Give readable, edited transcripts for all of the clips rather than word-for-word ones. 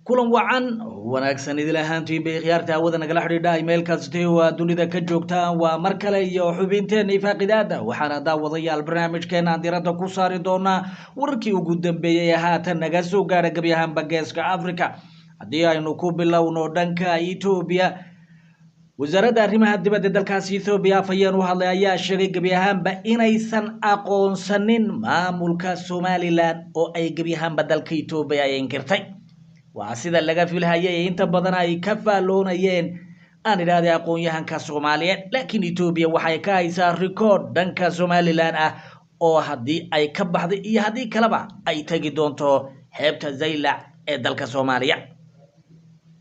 kulan wacan wanaagsan idil ahaantii bay khiyaarta hawada nagala xidhiidha email kasta waa dunida ka joogta waa mar kale iyo xubinteena ifaaqidaada waxaana daawadayaal barnaamijkeena diradda ku saari doonaa wararkii ugu dambeeyay haatan naga soo gaara gabyahanba geeska Afrika haddii aynu ku bilowno dhanka Ethiopia wasaaradda arrimaha dibadda dalkaasi Ethiopia afhayeen u hadlay ayaa sheegay gabyahanba inaysan aqoonsanin maamulka Somaliland oo ay gabyahanba dalka Ethiopia ay inkirtay waa sida laga filhayay inta badan ay ka faaloonayeen aan iraade aqoon-yahanka Soomaaliyeed laakiin Ethiopia waxay ka haysaa record dhanka Somaliland ah oo haddii ay ka baxday iyo haddii kaleba ay tagi doonto xeebta Zaylac ee dalka Soomaaliya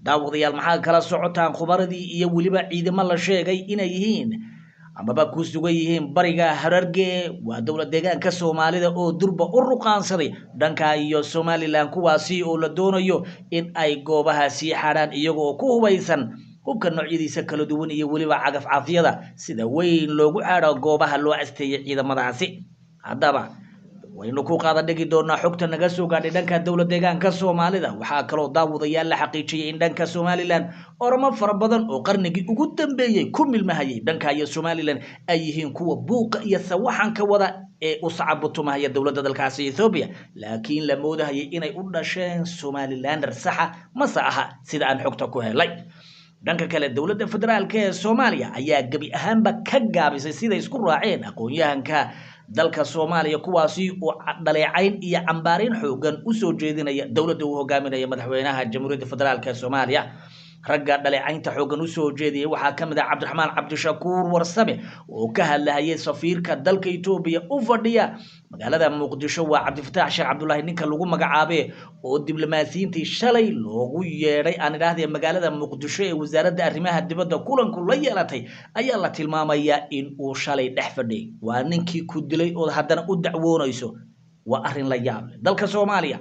daawadayaal maxaa kala socotaan khubaradii iyo waliba ciidamo la sheegay inay yihiin amaba ku sugan yihiin bariga Hararge waa dawlad deegaanka Soomaalida oo durba u ruqaansaday dhanka iyo Somaliland kuwaasi oo la doonayo in ay goobaha sii xaraan iyagoo ku hubaysan hubka noocyadiisa kala duwan iyo waliba cagaf caafiyada sida weyn loogu xaaro goobaha loo asteeyay ciidamadaasi haddaba waynu ku qaada dhigi doonaa xogta naga soo gaadhay dhanka dawlad deegaanka Soomaalida waxaa kaloo daawadayaal la xaqiijiyay in dhanka Somaliland ormo fara badan oo qarnigii ugu dambeeyay ku milmahayay dhanka iyo Somaliland ay yihiin kuwa buuqa iyo sawaxanka wada ee u sacabutumaya dawladda dalkaasi Ethiopia laakiin la moodahayay inay u dhasheen Somalilander saxa ma aha sida aan xogta ku helay dhanka kale dawladda federaalka ee Soomaaliya ayaa gabi ahaanba ka gaabisay sida isku raaceen aqoon-yahanka dalka Soomaaliya kuwaasi oo dhaleecayn iyo cambaarin xoogan u soo jeedinaya dawladda uu hogaaminayo madaxweynaha Jamhuuriyadda Federaalka Soomaaliya ragga dhaleecaynta xoogan u soo jeediyay waxaa kamid ah Cabdiraxmaan Cabdishakuur Warsame oo ka hadlayay safiirka dalka Ethiopia u fadhiya magaalada Muqdisho waa Cabdifataax Sheekh Cabdullaahi ninka lagu magacaabay oo diblomaasiyiintii shalay loogu yeeray aan idhaahdee magaalada Muqdisho ee wasaaradda arrimaha dibadda kulanku la yeelatay ayaa la tilmaamayaa in uu shalay dhex fadhiyay waa ninkii ku dilay oo haddana u dacwoonayso waa arrin la yaab leh dalka Soomaaliya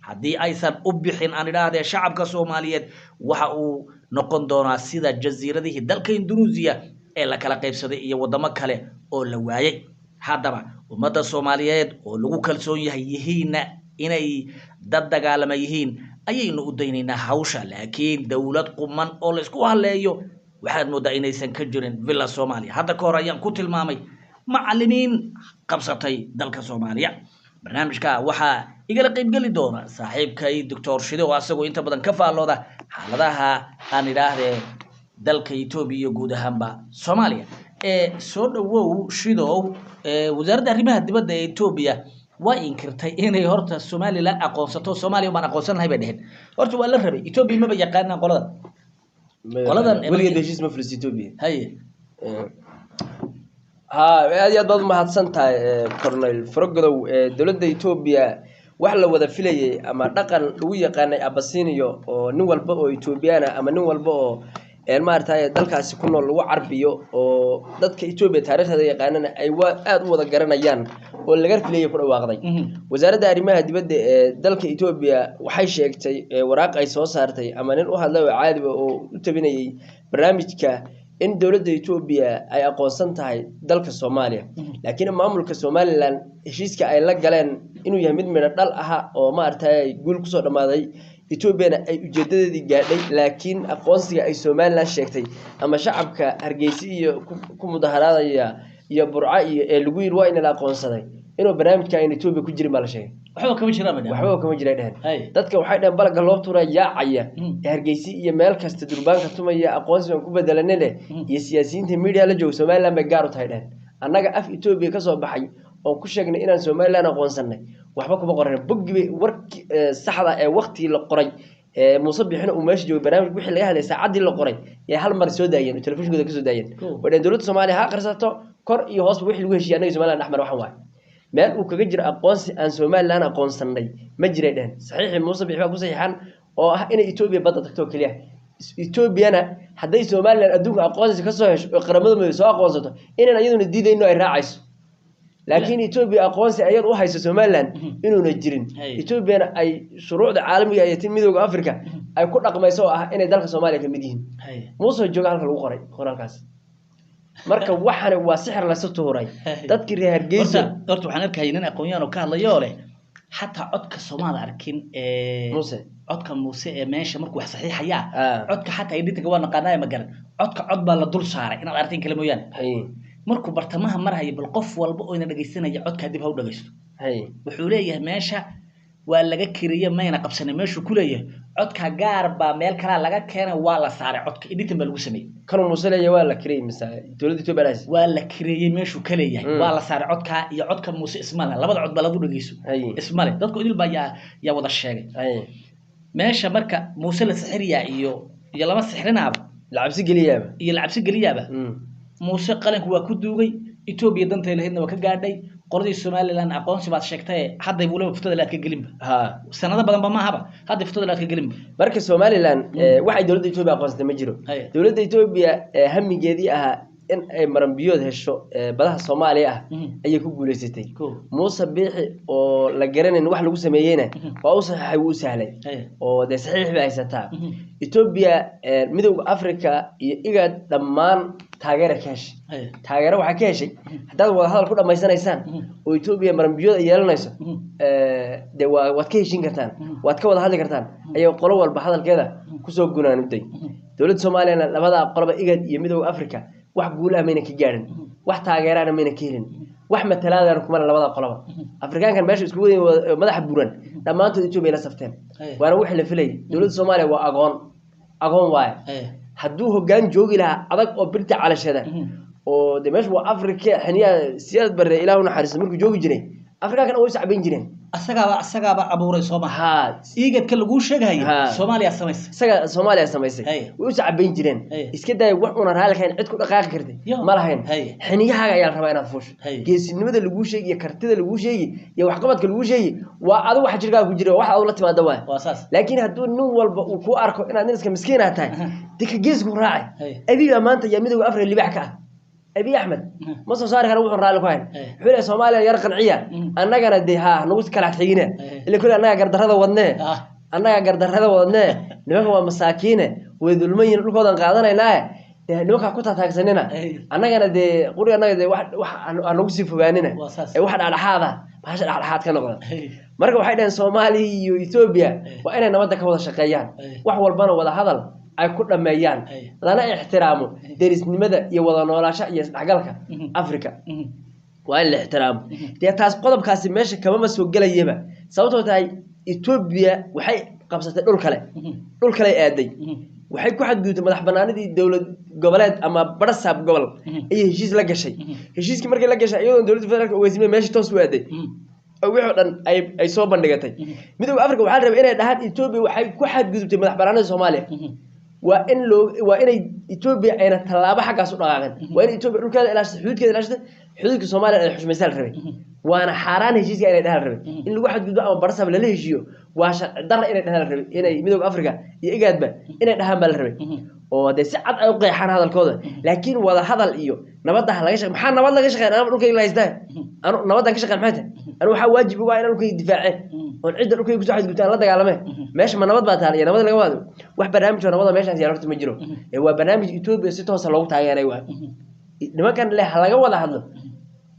haddii aysan u bixin aan idhaahdee shacabka Soomaaliyeed waxa uu noqon doonaa sida jasiiradihii dalka Indonesia ee la kala qaybsaday iyo wadamo kale oo la waayay haddaba ummadda Soomaaliyeed oo lagu kalsoon yahay yihiinna inay dad dagaalama yihiin ayaynu u daynaynaa hawsha laakiin dawlad quman oo la isku haleeyo waxaad moodaa inaysan ka jirin villa Soomaaliya hadda ka hor ayaan ku tilmaamay macallimiin qabsatay dalka Soomaaliya barnaamijka waxaa igala qayb gali doona saaxiibkay Dr. Shido oo asagoo inta badan ka faalooda xaaladaha aan idhaahdee dalka Ethiopia iyo guud ahaanba Soomaaliya soo dhawow Shido wasaaradda arrimaha dibadda ee Ethiopia waa inkirtay inay horta Somaliland aqoonsato Soomaaliya baan aqoonsanahay bay dhaheen horta waa la rabay Ethiopia ma yaqaanaan qoladan waligeed heshiis ma fulis Ethiopia haye aad iyo aad mahadsantahay Colonel Frogodow dawladda Ethiopia wax la wada filayay ama dhaqan lagu yaqaanay Abyssinia oo nin walba oo Ethiopian ama nin walba oo maartay dalkaasi ku nool lagu carbiyo oo dadka Ethiopia taariikhda yaqaanana ay aad u wada garanayaan oo laga filayay ku dhawaaqday wasaaradda arrimaha dibadda ee dalka Ethiopia waxay sheegtay waraaq ay soo saartay ama nin u hadlay oo caadi ah oo u tabinayay barnaamijka in dawladda Ethiopia ay aqoonsan tahay dalka Soomaaliya laakiin maamulka Somaliland heshiiska ay la galeen inuu yahay mid midna dhal ah oo maartay guul ku soo dhamaaday Ethiopia ay ujeedadeedii gaadhay laakiin aqoonsiga ay Somaliland sheegtay ama shacabka Hargeysa iyo ku mudaharaadaya iyo Burca iyo lagu yiri waa in la aqoonsaday inuu barnaamijka ay Ethiopia ku jirin ma la sheegay waxba kama jiraan dadka waxay dhahan balaga loo tuuray yaacaya Hargeysa iyo meel kasta durbaanka tumaya aqoonsiga ku bedelanay iyo siyaasiyiinta media la joogo Somaliland bay gaar u tahay dhahan annaga af Ethiopia ka soo baxay oo ku sheegnay inaan Somaliland aqoonsanay waxba kuma qoran boggi warki saxda ee waqti la qoray Muuse bixina uu meesha joogay barnaamij wixii laga hadlay saacadii la qoray ee hal mar soo daayeen telefishinkooda ka soo daayeen wadaan dawladda Soomaaliya ha qarsato kor iyo hoos wixii lagu heshiiyay anaga Somaliland axmar waxan waay meel uu kaga jiro aqoonsi aan Somaliland aqoonsanay ma jiray dhahan saxiix Muuse bixi ku saxiixan oo ah in Ethiopia badda tagto kaliya Ethiopiana haday Somaliland adduunka aqoonsi ka soo hesho qaramada soo aqoonsato inaan ayaduna diidayno ay raacayso laakiin Ethiopia aqoonsi ayad u hayso Somaliland inuuna jirin Ethiopia ay shuruucda caalamiga ay tin midowga Afrika ay ku dhaqmayso ah inay dalka Soomaaliya ka mid yihiin Muuse jooga halka lagu qoray qoraalkaas marka waxana waa sixir la soo tuuray dadkii reer Hargeysa horta waxaan arkay in aqoon-yahan oo ka hadlayo leh حتى عدك الصومال أركين موسى codka muuse ee meesha markuu wax saxiixaya codka xataa idinta waa naqaanay ma garan codka cod baa la dul saaray inaad artiin kale mooyaan markuu bartamaha marhayo bal qof walba oo ina dhageysanaya codka dib ha u dhageysto wuxuu leeyahay meesha waa laga kiriyay mayna qabsanay meeshu ku leeyahay codka gaar baa meel kala laga keenay waa la saaray codka idinta bal lagu sameeyay kan muuse leeyahay waa la kiriyay misaa dawladda Itoobiya waa la kiriyay meeshu ka leeyahay waa la saaray codka iyo codka muuse ismaal labada cod baa lagu dhageyso ismaal dadku idil baa ya wada sheegay meesha marka muuse la sixiriya iyo lama sixrinaaba lacabsi geliyaaba muuse qalanku waa ku duugay Itoobiya dantay lahaydna waa ka gaadhay qoradii Soomaaliland aqoonsi baad sheegtay hadda ay walaal fuftada la ka gelinba sanado badan ba ma haba hadda fuftada la ka gelinba marka Soomaaliland waxay dawladda Itoobiya aqoonsatay ma jiro dawladda Itoobiya hamigeedii aha in ay maran biyood hesho badaha Soomaaliya ayay ku guuleysatay Muuse Biixi oo la garanay wax lagu sameeyayna waa uu saxay uu sahlay oo de saxiix bay haysataa Itoobiya midowga Afrika iyo igad dhamaan taageero waxa ka heshay hadaad wada hadal ku dhameysanaysaan oo Itoobiya maran biyood ay yeelanayso de waad ka heshin kartaan waad ka wada hadli kartaan ayay qolo walba hadalkeeda ku soo gunaanay dawladda Soomaaliya labada qoloba igad iyo midowga Afrika wax guul ah mayna ka gaarin wax taageerana mayna ka helin wax matalaadana kuma labada qoloba Afrikaankan meesha isku wada madax buuran dhamaantood Itoobiya la safteen waana wixii la filay dawladda Soomaaliya waa aqoon waay hadduu hoggaan joogi lahaa adag oo birta calashada oo de meesha waa Afrika xaniya siyad bare ilaahu naxariis markuu joogi jiray Afrikaankan oo sacbin jireen asagaaba abuuray Soomaaliya iigadka lagu sheegay Soomaaliya samaysay way sacbin jireen iska day wax una raalkayn cid ku dhaqaaqi kartay ma lahayn xaniyahaaga ayaa rabaa inaad fuusho geesinimada lagu sheegay kartida lagu sheegay iyo wax qabadka lagu sheegay waa adigu wax jirka ku jira wax aad la timaado waa laakiin hadduu nin walba uu ku arko inaad nin iska miskiin ah tahay dika geesku raacay adiga maanta yaa midowga Afrika libax ka أبي أحمد ما صار كانوا يروحون رالك وين حول سوماليا يرقن عيا أنا قاعد أديها نقول كلا حينا اللي كل أنا قاعد هذا ودناه أنا قاعد هذا ودناه نبغى مساكينه وذلمين نقول كذا قاعدنا هنا نبغى كتة تاكسننا أنا قاعد أدي قولي أنا قاعد واحد أنا نقصي فوقاننا واحد على هذا باش على حاد كانوا قاعد مركب واحد سومالي وإثيوبيا وأنا نودك هذا شقيان وحول بنا ولا هذا ay ku dhameeyaan lana ixtiraamo derisnimada iyo wada noolaanshaha iyo isdhexgalka Afrika waa in la ixtiraamo taas qodobkaasi meesha kama soo galayaba sababtoo tahay Itoobiya waxay qabsatay dhul kale aaday waxay ku xadgudubtay madax banaanidii dawlad goboleed ama barasab gobol ay heshiis la gashay heshiiskii markii la gashay iyadoo dawladda federaalka oo weysmay meesha toos u aaday oo wixii dhan ay soo bandhigatay midowga Afrika waxa la rabay inay dhahaan Itoobiya waxay ku xadgudubtay madax banaanida Soomaaliya وإن إثيوبيا أين تلابة حق سوق عقد وإن إثيوبيا كل كذا إلاش حدود الصومال الحش مثال ربي وأنا حران هجيز إلى ده ربي إن الواحد جدوا أو برسم ولا ليجيو واش در إلى ده ربي إن ميدوك أفريقيا يجاد به إن ده هم ربي وده سعد أوقع حان هذا الكود لكن ولا هذا الإيو نبضه لقيش محن نبضه لقيش أنا بقول كي لا يزده أنا نبضه كيش كان محته أنا واجب وأنا بقول كي دفاعه ونعد لو كي يقصد واحد قلت أنا لا دعالمه ماشي ما نبض بتاعي نبض اللي جواد واحد برنامج ونبضه ماشي زيارة مجرو هو برنامج يوتيوب ستة وصلوا تعيا ريوه لما كان له حلقة ولا هذا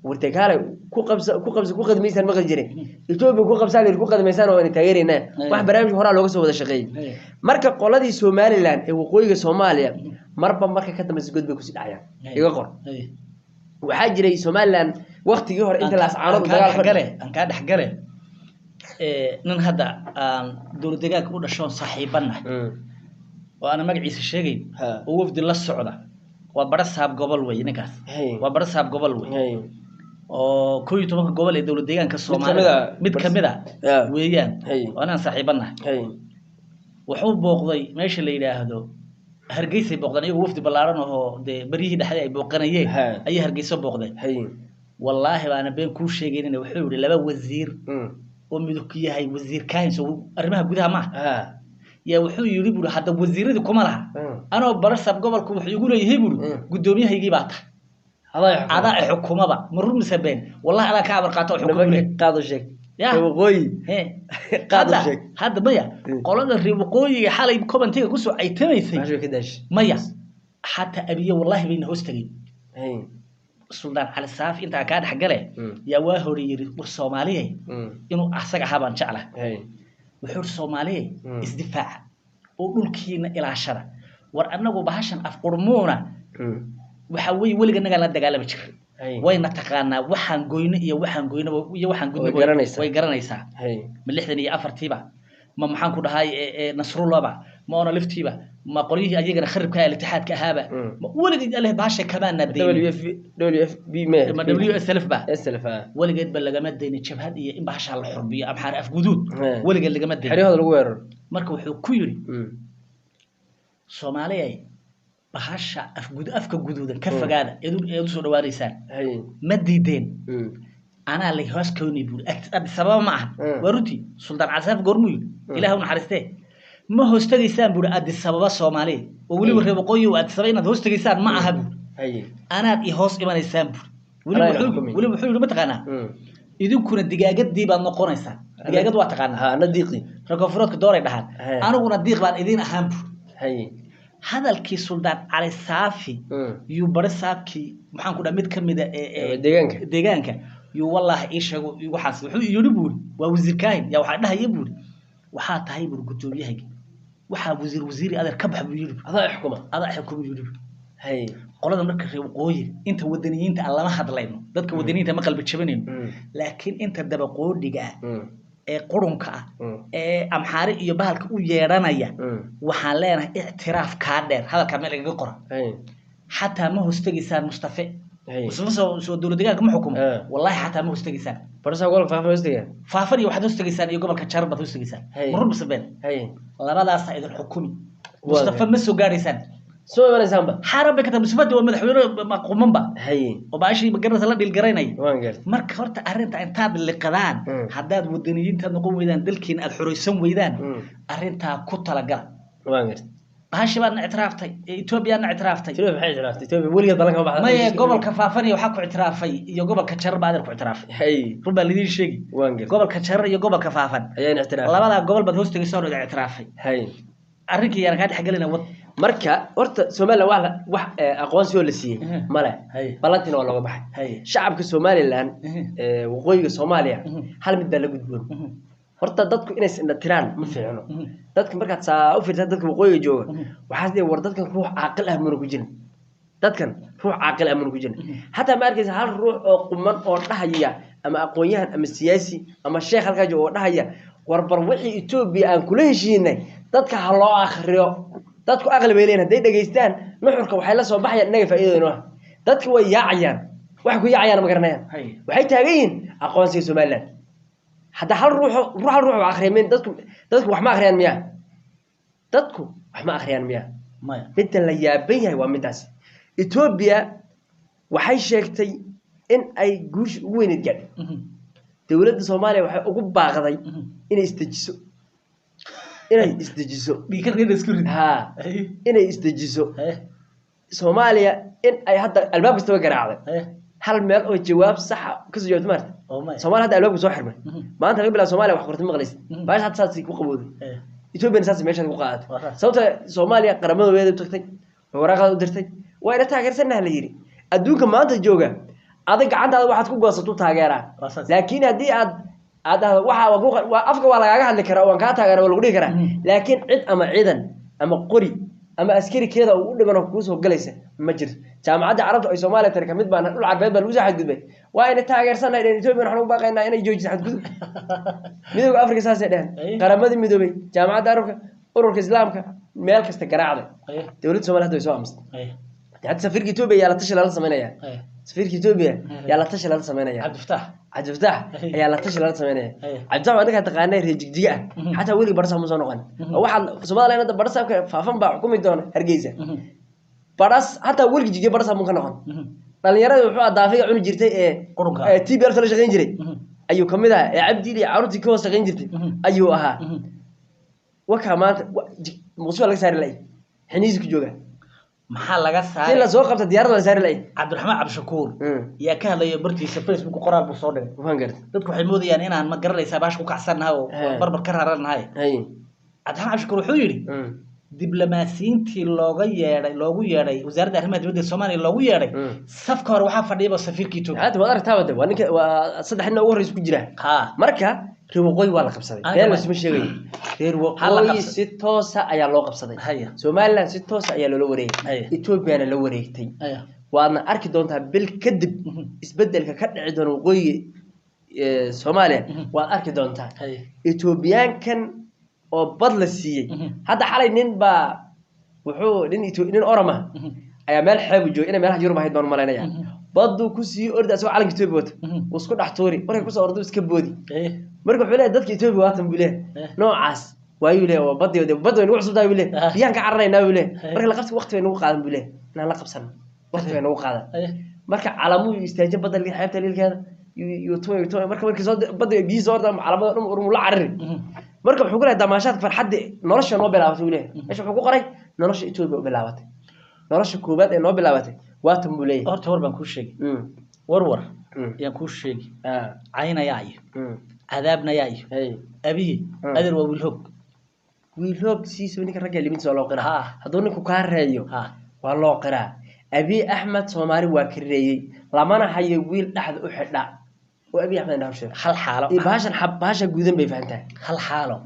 ورتكاله كو قد ميسان ما قدرين يوتيوب كو قبسان كو قد ميسان وين تغيرنا واحد برنامج هورا لوga soo wada shaqeey marka qoladii Somaliland ee waqooyiga Soomaaliya marka ka dambeysay gudbay ku sii dhacayaan iga qor waxa jiray Somaliland waqtigii hore inta la ascaanad dagaal ka gale nin hadda aan dawladdeegaanka u dhashoon saaxiibana oo ana magaciisa sheegay oo wafdi la socda waa barasab gobol weey ninkaas waa barasab gobol weey oo 12 gobol ee dawladdeegaanka Soomaaliya mid kamida weeyaan ana saaxiibana wuxuu booqday meesha la yiraahdo Hargeysa booqdan iyagu wafdi ballaaran oo bariyii dhaxday ay booqanayeen ay Hargeysa booqday wallahi baana been ku sheegeen wuxuu yiri laba wasiir ومدك يهاي وزير كاين سو أرمها جودها ما يا وحول يجيبوا حتى وزير ذي كمالها أنا برسب قبلكم يقولوا يهيبوا قدومي هيجي بعض هذا حكومة بقى مرور مسبين والله أنا كعب القطاع حكومة قاضي شيك يا وقوي قاضي شيك هذا مية قالوا الربقوي حالي بكم أنتي قصوا عيتمي ما شو كداش مية حتى أبيه والله بين هوستري السلطان على الساف أنت كان حجله يا واهري والصومالية إنه أحسن حبان شعله wuxuu Soomaaliye isdifaaca oo dhulkiina ilaashada war anagu bahashan afqurmuuna waxa way waliga naga la dagaalama jiray wayna taqaanaa waxaan goyno iyo waxaan gudno way garanaysaa ma 64tiiba ma maxaan ku dhahay Nasrullah ma ona liftiiba ma qoliyii ayagana kharibka iltihaadka ahaaba waligeed Allah baasha kabaana WFB ma WSLF ba waligeed bal laga madayna jabhad iyo in baasha la xurbiyo amxaar afguduud waligeed laga madayna xiriyada lagu weerar marka wuxuu ku yiri Soomaaliya bahasha afka guduudan ka fogaada eedu soo dhawaanaysaan ma diideen ana la hoos kooni buu sabab ma aha waruti sultan Asaf gormuy ilaahu naxariistee ma hoostagaysaan buu aad sababa Soomaaliya oo waliba reebo qoyo aad sabay inaad hoostagaysaan ma aha buu ana i hoos imanaysaan buu waliba wuxuu ma taqaanaa idinkuna digaagadii baad noqonaysaa digaagad waa taqaanaa ana diiqi ragofroodka dooray dhahan aniguna diiq baan idin ahaan buu hadalkii sultan Ali Saafi yu barisaabki maxaan ku dhamid kamida deegaanka yu wallahi ishagu waxaas wuxuu yiri buu waa wasiirkaahin yaa waxa dhahay buu waxa tahay buu gudoomiyaha waxa wasiir adeer ka baxay buu yiri adaa xukuma yiri qolada marka reeb qooyir inta wadaniyiinta aan lama hadlayno dadka wadaniyiinta ma qalbi jabaneen laakiin inta daba qoodhiga qurunka amxaari iyo bahalka u yeeranaya waxaan leenahay i'tiraaf ka dheer hadalka meel laga qoro hatta ma hoostagaysan Mustafa soo dawladdeegaanka ma xukumo wallahi hatta ma hoostagaysan barsa gobolka faafan iyo waxaad hoostagaysan iyo gobolka Jarba hoostagaysan marun sabeen labadaas ay idin xukumi Mustafa ma soo gaaraysan soo imanaysan ba xarabka ka Mustafa waa madaxweyne ma quman ba oo baashi magarasa la dhil garaynay marka horta arinta intaad liqadaan hadaad wadaniyiinta noqon weydaan dalkiina aad xuraysan weydaan arinta ku talagal baashi baan ictiraaftay Ethiopia ictiraaftay waligeed balanka baxday ma gobolka faafan iyo waxa ku ictiraafay iyo gobolka Jarba aad ku ictiraafay ruba lidin sheegi gobolka Jarba iyo gobolka faafan ayaan ictiraafay labada gobol bad hoostagaysan oo ictiraafay arrinkii yar ka dhaxgalina wad marka horta Soomaaliland wax aqoonsi oo la siiyay mala balantina waa laga baxay shacabka Soomaaliland waqooyiga Soomaaliya hal mid baa la gudboon horta dadku inay isna tiraan ma fiicno dadka markaad saa u fiirsato dadka waqooyiga jooga waxaad leeyahay war dadkan ruux aqal ah ma ku jirin dadkan ruux aqal ah ma ku jirin hatta ma arkaysa hal ruux oo quman oo dhahaya ama aqoonyahan ama siyaasi ama sheekh halka jooga oo dhahaya war bar wixii Ethiopia aan kula heshiinay dadka ha loo akhriyo dadku aqal weeyeen haday dhageystaan nuxurka waxay la soo baxayaan inaga faa'iido dadku way yaacayaan wax ku yaacayaan ma garanayaan waxay taagayeen aqoonsiga Soomaaliland hada hal ruux oo akhriyeyn dadku wax ma akhriyaan miya dadku wax ma akhriyaan miya mid la yaabay yahay waa midaas Ethiopia waxay sheegtay in ay guush ugu weyn gaadhay dawladda Soomaaliya waxay ugu baaqday inay isdejiso dhiigga isku rid inay isdejiso Soomaaliya in ay hadda albaab kasta garaacday hal meel oo jawaab sax ka soo jawaabtay marta Soomaaliya hadda albaabku soo xirmay maanta laga bilaabo Soomaaliya wax qortay maqlaysid baash hadda saasi ku qabooday Ethiopia saasi meesha ku qaadatay sababta Soomaaliya qaramadooda u tagtay waraaqada u dirtay waa ina taageersanahay la yiri adduunka maanta jooga adag gacantaada waxaad ku goosato taageera laakiin hadii aad waxa afka waa lagaga hadli karaa oo ka taageero lagu dhigi karaa laakiin cid ama ciidan ama qori ama askari keeda uu dhibano ku soo galaysa ma jiro jaamacadda carabta ay Soomaaliya tar kamid baan dhul carbeed baan u soo xadgudbay waa in taageersanahay in Ethiopia waxaan u baaqaynaa inay joojiso xadgudub midowga Afrika saas ay dhahan qaramada midoobay jaamacadda carabka ururka islaamka meel kasta garaacday dawladda Soomaaliya way soo amstay hadda safiirka Ethiopia yaa la tashi la sameynaya safiirka Ethiopia yaa la tashi la sameynaya عبد الفتاح يا لا تشل لا سمينه عبد الفتاح ادك تقانay reejigjiga hatta wali barsa ma soo noqon waxa Soomaaliland barsa faafan baa xukumi doona Hargeysa baras hatta wali jiga barsa ma ka noqon dhalinyarada wuxuu adaafiga cuni jirtay TBL soo shaqeyn jiray ayuu kamid ah Cabdi iyo Caruurti ka shaqeyn jirtay ayuu ahaa waka maanta musuq laga saari lay xiniisku jooga maxaa laga saaray la soo qabta diyaarada la saari lay Cabdiraxmaan Cabdishakuur yaa ka hadlay bartiisa Facebook qoraal buu soo dhigay waan gartay dadku waxay moodayaan inaan ma garanaysaa baash ku kacsanahay oo barbar ka raranahay Cabdiraxmaan Cabdishakuur wuxuu yiri diblomaasiyiintii loogu yeeray wasaaradda arrimaha dibadda Soomaaliya loogu yeeray safka hore waxa fadhiyay safiirka Ethiopia hada wada aragtaa waa ninka waa saddex nin ugu horeeyay ku jira marka reer waqooyi waa la qabsaday Aniga been ma- lasma sheegayo reer Hal la waqooyi qabsaday. si toosa ayaa loo qabsaday Haya. Somaliland si toosa ayaa loola wareegay Haya. Ethiopiana la wareegtay Haya. waadna arki doontaa bil kadib isbedelka ka dhici doona waqooyiga Soomaaliya waad arki doontaa Haya. Ethiopiankan oo bad la siiyey hadda xalay nin baa wuxuu nin orama ayaa meel xeeb u joogay inay meelaha Yurub ahayd baan u malaynayaa baddu ku sii orday asoo calanka Ethiopia wato wuu isku dhex tuuri markay ku soo ordo iska boodi marka wuxuu leeyahay dadka Ethiopia waatan buu leeyahay noocaas waayuu leeyahay oo baddu nagu cusubtahay buu leeyahay biyaan ka cararaynaa buu leeyahay marka la qabsi waqti bay nagu qaadan buu leeyahay inaan la qabsan waqti bay nagu qaadan marka calaamuu istaajo badalka xeebta liilkeeda iyo markii soo badda biyo soo orda calaamada dhum urmu la carari marka wuxuu ku leeyahay damaashaadka farxadda nolosha noo bilaabatay uu leeyahay meesha wuxuu ku qoray nolosha Ethiopia u bilaabatay nolosha koobaad ee noo bilaabatay waatan buu leeyahay horta war baan kuu sheegi war yaan kuu sheegi caynaya iyo cadaabnaya iyo abiye adeer waa wiilhoog siiso ninka ragga limid soo loo qiraa hadduu ninku ka reeyo waa loo qiraa abi Ahmed Soomaali waa kireeyay lamana hayo wiil dhaxda u xidha oo abi Ahmed dhaw sheeg hal xaalo baashan guudan bay fahantaa hal xaalo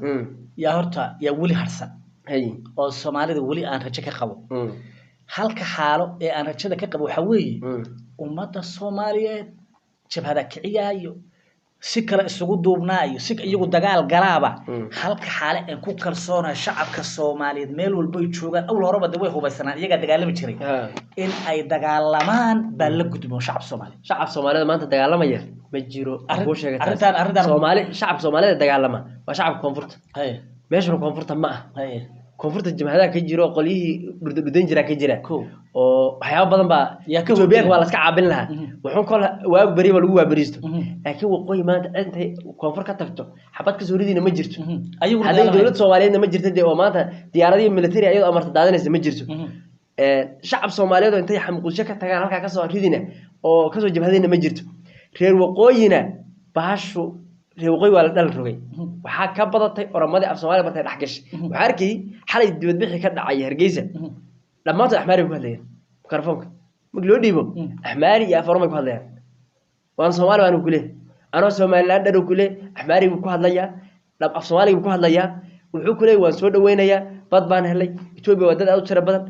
yaa horta yaa weli harsan oo Soomaalida weli aan rajo ka qabo halka xaalo ee aan rajada ka qabo waxa weeye ummadda Soomaaliyeed jabhada kiciyayo si kale isugu duubnaayo si iyagu dagaal galaaba halka xaale aan ku kalsoonaa shacabka Soomaaliyeed meel walba ay joogaan awl horaba way hubaysanaan iyaga dagaalami jiray in ay dagaalamaan baa la gudbo shacab Soomaaliyeed maanta dagaalamaya ma jiro arrin sheegay shacab Soomaaliyeed dagaalama waa shacab koonfurta meesha koonfurta ma ah koonfurta jamaacada ka jiro qolyihii dhudhudan jira ka jira oo waxyaabo badan baa Ethiopia waa la iska caabin lahaa wuxuu kala waag bari lagu waabaristo laakiin waqooyi maanta intay koonfur ka tagto xabad ka soo ridina ma jirto haday dawladda Soomaaliyeed ma jirto oo maanta diyaaradii military ayadoo amarta daadanaysa ma jirto shacab Soomaaliyeed oo intay xamqusho ka tagaan halka ka soo ridina oo ka soo jabhadina ma jirto reer waqooyina baashu reer waqooyi waa la dhal rogay waxa ka badatay oramadii af Soomaaliya martay dhax gashay waxa arkay xalay dibad bixi ka dhacay Hargeysa dhamaantood Axmaari ku hadlayeen mikrofoonka mag loo dhiibo Axmaari iyo Afroomay ku hadlayaan waan Soomaali waan ku leeyahay anoo Soomaaliland dhar ku leeyahay Axmaari ku hadlaya dhab af Soomaali ku hadlaya wuxuu ku leeyahay waan soo dhaweynaya bad baan helay Ethiopia wadada aad u tira badan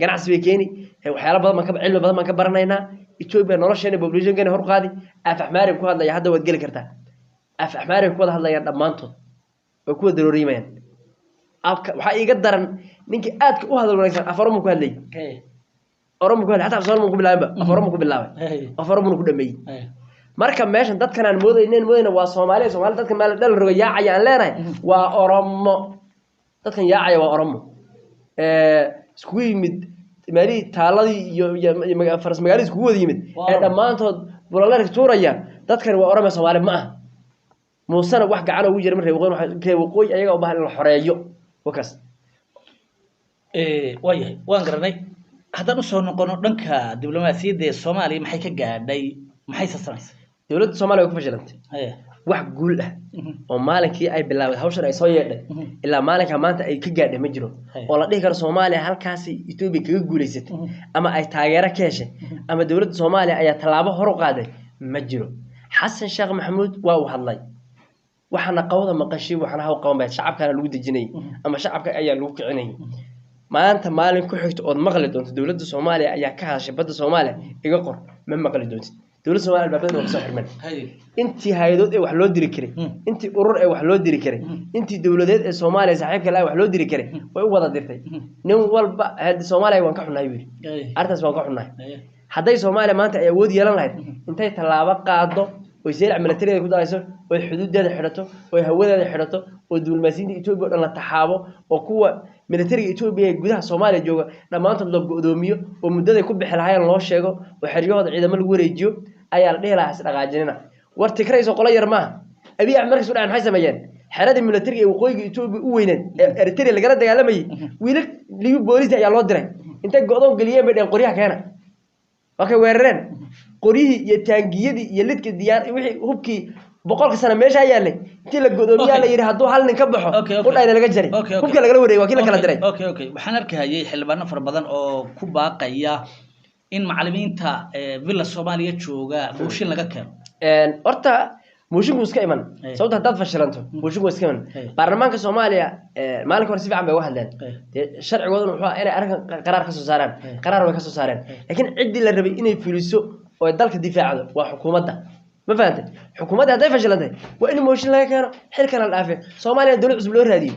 ganacsi way keeni waxyaalo badan ma ka cilmi badan ma ka baranaynaa Ethiopia nolosheena population-keena hor qaadi af Axmaari ku hadlaya hadda waad gali kartaa af Axmaari ku wada hadlayaan dhamaantood oo ku daroorimayaan waxa iga daran ninkii aadka u hadal wanaagsan Afroom ku hadlay Oromo ku hadlay hatta Soomaali ku bilaabay Afroom ku bilaabay Afroom ku dhameeyay marka meeshan dadkan aan moodayna waa Soomaali dadkan meel dhal roga yaacay aan leenahay waa Oromo dadkan yaacay waa Oromo isku yimid maali taaladii iyo faras magaalada isku wada yimid ee dhamaantood bulaleer tuuraya dadkan waa Oromo Soomaali ma ah موسنا واحد قاعد أقول جرمه ريوقين واحد كيوقوي أيها وبهال الحرية وكاس وياه وانقرني هذا نصه نقول نك دبلوماسية الصومالي محيك قاعد محيس الصناعي دولة الصومالي وقف جلنت واحد قول له ومالك أي بالله هوشر أي صوية إلا مالك ما أنت أي كقاعد مجرو والله ده كر الصومالي هالكاسي يتوبي كيقول يست أما أي تاجر كاشه أما دولة الصومالي أي تلعبه هرو قاعد مجرو حسن شيخ محمود واو هالله waxana qowda maqashay waxana haw qaban baa shacabkana lagu dajinay ama shacabka ayaa lagu kicinay maanta maalin ku xigto oo maqli doonto dawladda Soomaaliya ayaa ka hadashay badda Soomaaliya iga qor ma maqli doonto dawladda Soomaaliya albaabada waa soo xirman intii hay'adood ee wax loo diri karay intii urur ee wax loo diri karay intii dawladeed ee Soomaaliya saaxiibka la wax loo diri karay way u wada dirtay nin walba hadda Soomaaliya waan ka xunahay wiil artaas waan ka xunahay haday Soomaaliya maanta ay awood yeelan lahayd intay talaabo qaado oo seel military ku daayso oo xuduudeeda xirato oo hawadeeda xirato oo dawladnimada Ethiopia oo dhan la taxaabo oo kuwa military Ethiopia gudaha Soomaaliya jooga dhamaantood loo go'doomiyo oo muddada ku bixi lahaayeen loo sheego oo xiriyooda ciidamada lagu wareejiyo ayaa la dhihi lahaa isdhaqaajinina war tikrayso qolo yar ma abi markii soo dhacay maxay sameeyeen xeradii military ee waqooyiga Ethiopia u weyneen Eritrea laga dagaalamay wiilal liyu booliis ayaa loo diray inta go'doon galiyeen bay qoryaha keena waxay weerareen qoryihi iyo taangiyadii iyo lidka diyaar wixii hubkii boqolka sano meesha yaalay intii la godoomiyaa la yiri haduu hal nin ka baxo ku dhayna laga jaray hubka laga wareeyay waa kii la kala diray waxaan arkayay xilbaano far badan oo ku baaqaya in macallimiinta villa Soomaaliya jooga bulshin laga keeno horta موشن مسك إيمان صوت هداد فشلنته موشن مسك إيمان برلمان كسوماليا مالك ورسيف عم بيوحد لين الشرع وضعه محوا إلى أركان قرار كسو ساران قرار وكسو ساران لكن عدي للربي إنه يفلسو ويدلك الدفاع وحكومته ما فهمت حكومتها هداي فشلنته وإن موشن لا كانوا حل كان العافية سوماليا دولة عزبلور هذه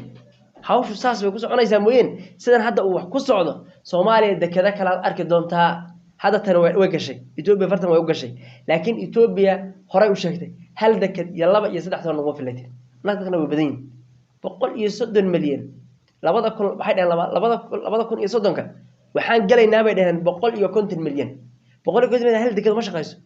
حاوش ساس بيكوس عنا يسموين سيدنا حتى وحكوس عضو سوماليا ده كذا كلا أركض دونتها هذا تنوع وجشي إثيوبيا فرتنا وجشي لكن إثيوبيا هراء وشكته هل ذاك يلا بقى يصدق حتى نقوم في الليل نحن كنا بدين بقول يصد المليون لبضع كل واحد لبضع كل يصدقك وحان جلي نابي ده بقول يكون المليون بقول كذا من هل ذاك مش قيس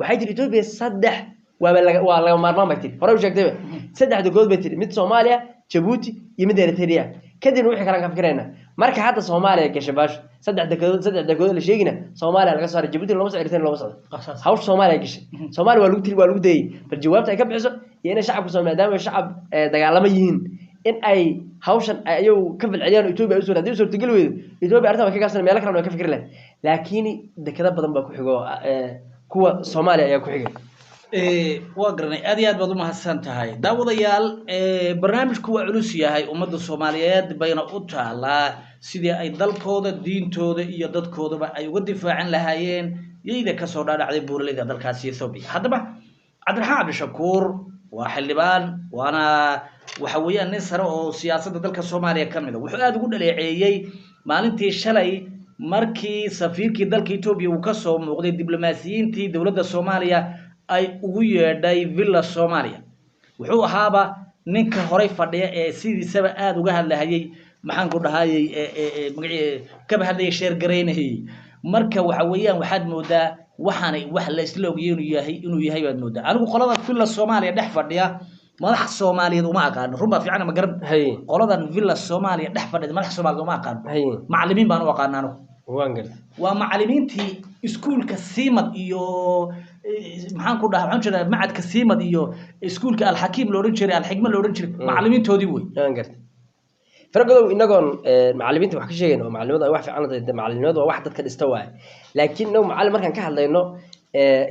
وحيد إثيوبيا صدق ولا مرة ما كتير هراء وشكته صدق دكتور بتير مثل سوماليا جيبوتي يمد إريتريا كده نروح كلام كفكرنا مركز حتى سوماليا كشباش صدق دكتور اللي شيءنا سوماليا لقى صار جيبوتي لو مصر إريتريا لو مصر هاوش سوماليا كش سوماليا والوقت دي فالجواب تأكد بحسه يعني شعب سوماليا دام الشعب دجالميين إن أي هاوشن أيو كفل عليان يتوب أسود هذي أسود تقولوا يتوب أرتها ما كأصلا مالك أنا كفكر له لكن ده كذا بدن بكو حجوا كوا سوماليا يا كو حجوا وقرني أديات بدو ما هسنت هاي داوديال برنامج كوا علوسيا هاي أمد الصوماليات بين أوتها لا سيدي أي دل كود الدين تود يدد كود بأي ودفاع عن لهايين يدا كسر على عذاب بورلي دل كاسي ثوبي هذا بقى عبد الحميد شكور وحلبان وأنا وحويا نسر أو سياسة دل كالصوماليا كاملة وحاد يقول لي عيي ما أنت شلي مركي سفير كي دل كيتوبي وكسر وقد الدبلوماسيين تي دولة الصوماليا ay ugu yeedhay villa Soomaaliya wuxuu ahaaba ninka horay fadhiya ee sidiisaba aad uga hadlayay maxaan ku dhahayay magaciisa ka bahadlay sheer gareynay marka waxa weeyaan waxaad moodaa waxaanay wax la isla ogiyeen inuu yahay baad moodaa anigu qolada villa Soomaaliya dhex fadhiya madax Soomaaliyeed uma aqaan runba fiican ma garan qoladan villa Soomaaliya dhex fadhida madax Soomaaliyeed uma aqaan macallimiin baan u aqaanaa waa macallimiintii iskuulka Siimad iyo maxaan ku dhahay waxaan jeedaa macadka Siimad iyo iskuulka Al-Hakim loo oran jiray Al-Hikma loo oran jiray macallimiintoodii way aan gartay farqadu inagoon macallimiinta wax ka sheegayno macallimada wax fiican tahay macallimadu waa wax dadka dhista waay laakiin noo macallim markaan ka hadlayno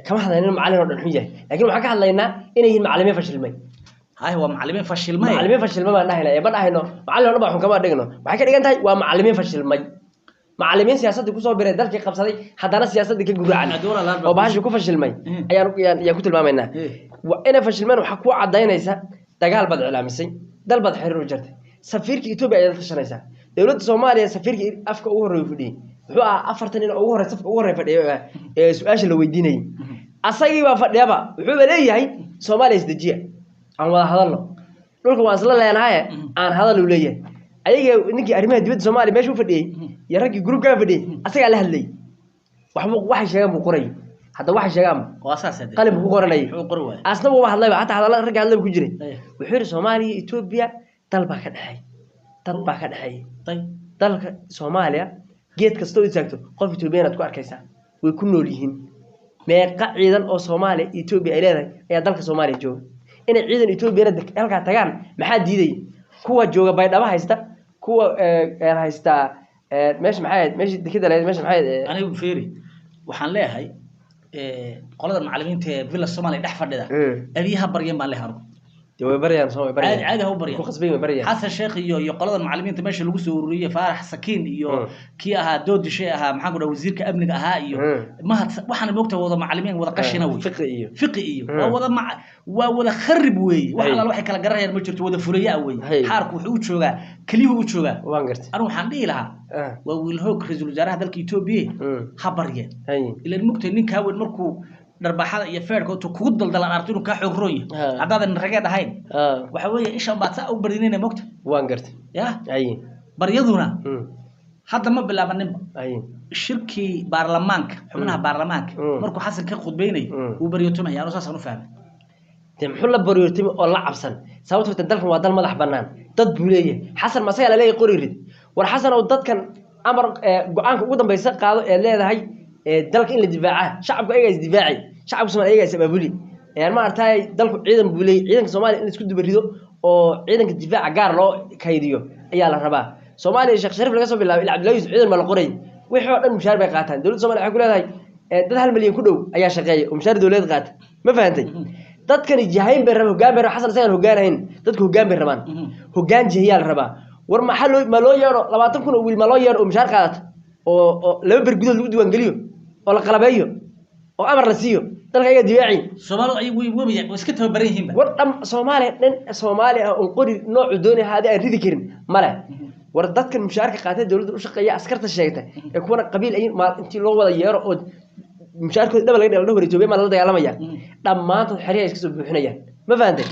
kama hadlayno macallin oo dhan xun yahay laakiin waxaan ka hadlaynaa inay yihiin macallimiin fashilmay هاي هو معلمين فشلمay معلمين فشلمay ma dhahaynaa ma dhahayno macallin walba waxaan kama dhigno waxay ka dhigan tahay waa macallimiin fashilmay معلمين سياسة كوسو بيرد دلك قبصدي حدانا سياسة ديك جورعنا أو باش يكون فشل ماي أيان كتل ما منا وأنا فشل مان وحكوا عدينا يسا دجال بدع العمسي دل بدع حرر وجرت سفيرك يتوب أيضا فشل يسا دولة الصومالية سفيرك أفك أوهر يفدي هو أفرتني أوهر سفك أوهر يفدي سؤال لو يديني أصيب أفرد يابا هو بليه هاي صومالية سدجية أنا هذا الله نقول واصل الله أنا هاي أنا هذا اللي وليه أيها نيجي أرمي دبيت الصومالي ما شوف فدي يا راجل جروب كان فدي أسيق على هاللي واحد شجام وقري حتى واحد شجام وأساسا قلب وقرني أصلا هو واحد الله حتى هذا رجع الله بكجري وحير الصومالي إثيوبيا طلبة كان حي طيب طلبة الصوماليا جيت كستوي زاكتو قف إثيوبيا نتقو أركيسا ويكونوا ليهن ما قاعدا أو صومالي إثيوبيا إلى يا طلبة الصومالي جو إن عيدا إثيوبيا ردك ألقى تجان ما حد يدي كوا جوجا بايد أبا هيستا كوا هيستا ماشي معايا ماشي كده لا ماشي معايا أنا بفيري وحن لها هاي قلنا المعلمين تفيلا الصومالي دحفر ده أبيها بريان ما لها رو تو بريان صومالي بريان عادي هو بريان خصبي بريان حتى الشيخ يو قلنا المعلمين تمشي لوجس وريه فارح سكين يو كيها دود شيء ها محمد وزير كأبنك ها يو ما وحنا بوقتها وضع معلمين وضع قشناوي فقهي وضع مع وضع خرب وي وحنا الواحد كلا جرى المجتمع وضع فريا وي حارك وحوشوا كليه وحوشوا وانقرت أنا وحنا لها وويلهوك رجل الجراح ذلك يتوبيه حبريان إلى المجتمع إنك هو المركو دربحada iyo feerka oo ku daldalan artinu ka xoog rooy hadaadan ragad ahayn waxa weeye isha baad saa u barinayna mogta waan gartay ya baryaduna hadda ma bilaabanin shirkii baarlamaanka xubnaha baarlamaanka markuu xasan ka khudbeynay uu baryotomay aanu saas u fahmay muxuu la baryotomay oo la cabsan sababtoo dalkan waa dal madax banaan dad buuleeyay xasan ma sagal leeyahay qoririd war xasan oo dadkan amar go'aanka ugu dambaysa qaado ee leedahay dalka in la difaaca shacabku ayaga is difaaci shacabku Soomaaliya ayaga sababuli ma artay dalku ciidan buulay ciidanka Soomaaliya in isku dubarido oo ciidanka difaaca gaar loo kaydiyo ayaa la rabaa Soomaaliya Sheekh Sharif laga soo bilaabay ilaa Cabdullaahi ciidan ma la qoray wixii oo dhan mushaar bay qaataan dawladda Soomaaliya waxay ku leedahay dad 1 milyan ku dhow ayaa shaqeeyay oo mushaar dawladeed qaata ma fahantay dadkani jahayn bay rabaan hoggaan bay xasan isagaan hoggaanayn dadku hoggaan bay rabaan hoggaan jahiyaal rabaa war ma loo yeero 20 kun oo wiil ma loo yeero oo mushaar qaadata oo laba ber gudood lagu diiwaan geliyo oo la qalabeeyo oo amar la siiyo dalka iyaga dibaaci Soomaalidu ay webiga oo iska tababaran yihiin war dham Soomaaliya oo qori nooc doonay haadi ay ridi karin male war dadkan mushaarka qaatay dawladda u shaqeeya askarta sheegtay ee kuwana qabiil ay intii loo wada yeero oo mushaarkooda dhab laga dhalo hor Itoobiya ma la dagaalamaya dhamaantood xiriir iska soo buuxinayaan ma fahanteen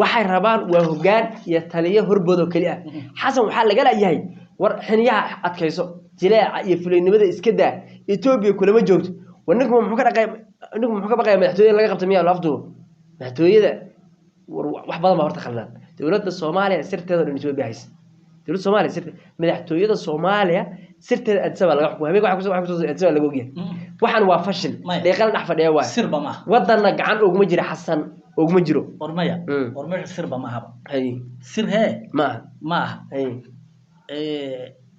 waxay rabaan waa hoggaan iyo taliye horboodo kali ah xasan waxa laga leeyahay war xiniyaha adkayso jileeca iyo fuleynimada iska daa Itoobiya kulama joogto waninku muxuu ka baqay madaxtooyada laga qabtay miyaa lafdu madaxtooyada wax badan ma horta khaldan dawladda Soomaaliya sirteeda in Itoobiya hayso dawladda Soomaaliya sirteeda madaxtooyada Soomaaliya sirteeda adsaba laga xukumo habeen waxa ku soo adsaba laga ogyahay waxaan waa fashil deeqal dhax fadhiya waa sirba ma wadana gacan oguma jira xasan oguma jiro ormaya sirba ma haba hay sir ma hay